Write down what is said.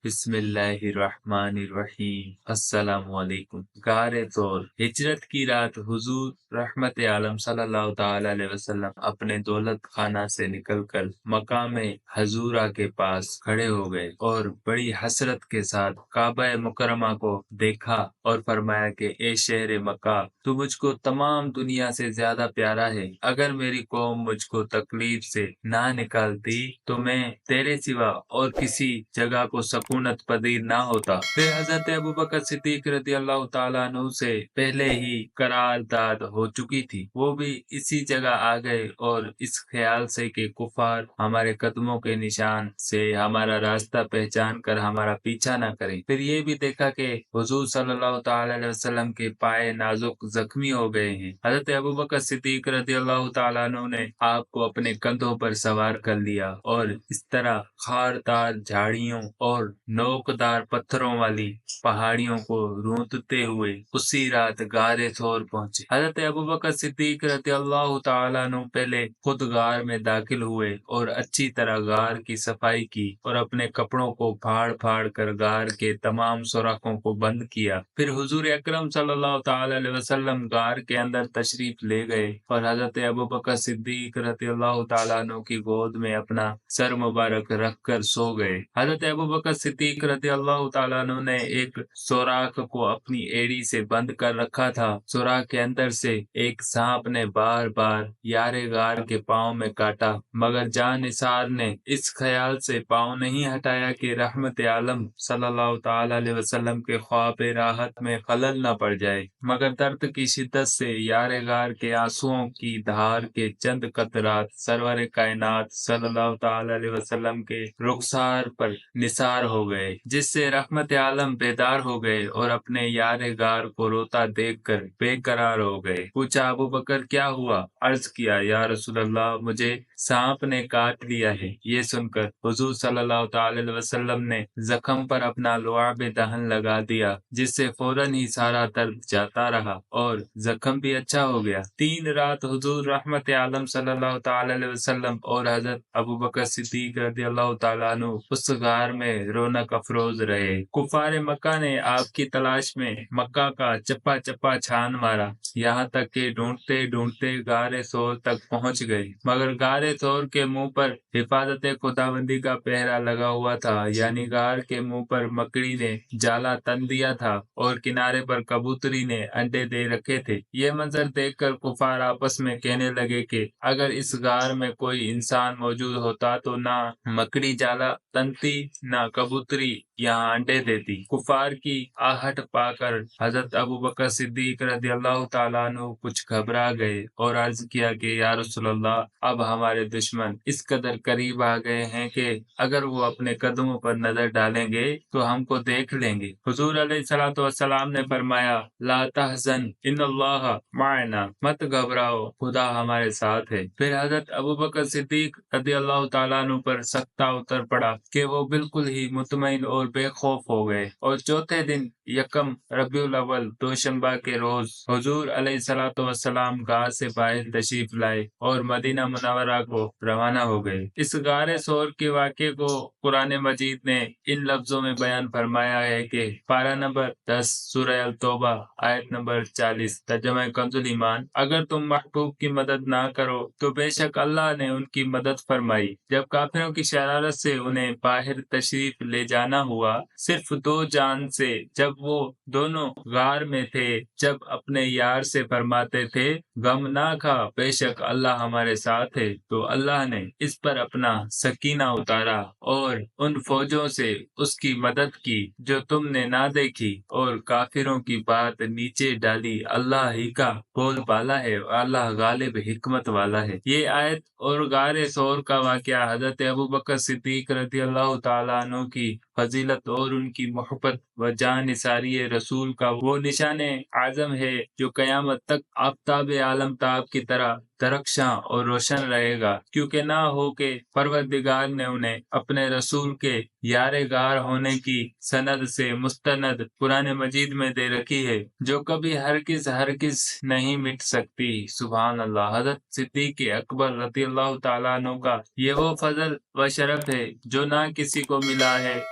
بسم اللہ الرحمن الرحیم السلام علیکم۔ غار طور ہجرت کی رات حضور رحمت عالم صلی اللہ تعالی علیہ وسلم اپنے دولت خانہ سے نکل کر مقام حضورہ کے پاس کھڑے ہو گئے اور بڑی حسرت کے ساتھ کعبہ مکرمہ کو دیکھا اور فرمایا کہ اے شہر مکہ، تو مجھ کو تمام دنیا سے زیادہ پیارا ہے۔ اگر میری قوم مجھ کو تکلیف سے نہ نکالتی تو میں تیرے سوا اور کسی جگہ کو سکونت پذیر نہ ہوتا۔ پھر حضرت ابوبکر صدیق رضی اللہ تعالیٰ عنہ سے پہلے ہی قرارداد ہو چکی تھی، وہ بھی اسی جگہ آ گئے اور اس خیال سے کہ کفار ہمارے قدموں کے نشان سے ہمارا راستہ پہچان کر ہمارا پیچھا نہ کریں۔ پھر یہ بھی دیکھا کہ حضور صلی اللہ تعالی علیہ وسلم کے پائے نازک زخمی ہو گئے ہیں۔ حضرت ابوبکر صدیق رضی اللہ تعالیٰ عنہ نے آپ کو اپنے کندھوں پر سوار کر لیا اور اس طرح خاردار جھاڑیوں اور نوکدار پتھروں والی پہاڑیوں کو روندتے ہوئے اسی رات غار ثور پہنچے۔ حضرت ابوبکر صدیق رضی اللہ تعالیٰ عنہ پہلے خود غار میں داخل ہوئے اور اچھی طرح غار کی صفائی کی اور اپنے کپڑوں کو پھاڑ پھاڑ کر غار کے تمام سوراخوں کو بند کیا۔ پھر حضور اکرم صلی اللہ تعالی علیہ وسلم غار کے اندر تشریف لے گئے اور حضرت ابوبکر صدیق رضی اللہ تعالیٰ عنہ کی گود میں اپنا سر مبارک رکھ کر سو گئے۔ حضرت ابوبکر صدیق رضی اللہ تعالیٰ عنہ نے ایک سوراخ کو اپنی ایڑی سے بند کر رکھا تھا۔ سوراخ کے اندر سے ایک سانپ نے بار بار یار غار کے پاؤں میں کاٹا، مگر جان نثار نے اس خیال سے پاؤں نہیں ہٹایا کہ رحمت عالم صلی اللہ تعالی علیہ وسلم کے خواب راحت میں خلل نہ پڑ جائے، مگر درد کی شدت سے یار غار کے آنسوؤں کی دھار کے چند قطرات سرور کائنات صلی اللہ تعالی علیہ وسلم کے رخسار پر نثار ہو گئے، جس سے رحمت عالم بیدار ہو گئے اور اپنے یار غار کو روتا دیکھ کر بے قرار ہو گئے۔ پوچھا ابو بکر کیا ہوا؟ عرض کیا یا رسول اللہ، مجھے سانپ نے کاٹ لیا ہے۔ یہ سن کر حضور صلی اللہ تعالی علیہ وسلم نے زخم پر اپنا لعاب دہن لگا دیا، جس سے فوراً ہی سارا درد جاتا رہا اور زخم بھی اچھا ہو گیا۔ 3 رات حضور رحمت عالم صلی اللہ تعالی علیہ وسلم اور حضرت ابوبکر صدیق رضی اللہ تعالیٰ عنہ اس غار میں رونق افروز رہے۔ کفار مکہ نے آپ کی تلاش میں مکہ کا چپا چپا چھان مارا، یہاں تک کہ ڈھونڈتے ڈھونڈتے غار ثور تک پہنچ گئے، مگر غار ثور کے منہ پر حفاظت خداوندی کا پہرا لگا ہوا تھا، یعنی غار کے منہ پر مکڑی نے جالا تن دیا تھا اور کنارے پر کبوتری نے انڈے دے رکھے تھے۔ یہ منظر دیکھ کر کفار آپس میں کہنے لگے کہ اگر اس غار میں کوئی انسان موجود ہوتا تو نہ مکڑی جالا تنتی نہ کبوتری یہاں انڈے دیتی۔ کفار کی آہٹ پا کر حضرت ابوبکر صدیق رضی اللہ تعالیٰ عنہ کچھ گھبرا گئے اور عرض کیا کہ یا رسول اللہ، اب ہمارے دشمن اس قدر قریب آ گئے ہیں کہ اگر وہ اپنے قدموں پر نظر ڈالیں گے تو ہم کو دیکھ لیں گے۔ حضور علیہ الصلوۃ والسلام نے فرمایا لا تحزن ان اللہ معنا، مت گھبراؤ، خدا ہمارے ساتھ ہے۔ پھر حضرت ابوبکر صدیق رضی اللہ تعالیٰ عنہ پر سکتہ اتر پڑا کہ وہ بالکل ہی مطمئن اور بے خوف ہو گئے، اور چوتھے دن یکم ربیع الاول دوشنبہ کے روز حضور علیہ الصلوۃ والسلام غار سے باہر تشریف لائے اور مدینہ منورہ کو روانہ ہو گئے۔ اس غار ثور کے واقعے کو قرآن مجید نے ان لفظوں میں بیان فرمایا ہے کہ پارہ نمبر 10 سورہ التوبہ آیت نمبر 40، ترجمہ کنز ایمان، اگر تم محبوب کی مدد نہ کرو تو بے شک اللہ نے ان کی مدد فرمائی۔ جب کافروں کی شرارت سے انہیں باہر تشریف لے جانا ہوا، صرف 2 جان سے، جب وہ دونوں غار میں تھے، جب اپنے یار سے فرماتے تھے غم نہ کھا، بے شک اللہ ہمارے ساتھ ہے، تو اللہ نے اس پر اپنا سکینہ اتارا اور ان فوجوں سے اس کی مدد کی جو تم نے نہ دیکھی، اور کافروں کی بات نیچے ڈالی۔ اللہ ہی کا بول بالا ہے، اللہ غالب حکمت والا ہے۔ یہ آیت اور غار ثور کا واقعہ حضرت ابوبکر صدیق رضی اللہ تعالیٰ عنہ کی فضیلت اور ان کی محبت و جان نثاری رسول کا وہ نشان اعظم ہے جو قیامت تک آفتاب عالم تاب کی طرح درخشاں اور روشن رہے گا، کیونکہ نہ ہو کہ پروردگار نے انہیں اپنے رسول کے یار غار ہونے کی سند سے مستند قرآن مجید میں دے رکھی ہے، جو کبھی ہرگز ہرگز نہیں مٹ سکتی۔ سبحان اللہ۔ حضرت صدیق اکبر رضی اللہ تعالیٰ عنہ کا یہ وہ فضل و شرف ہے جو نہ کسی کو ملا ہے،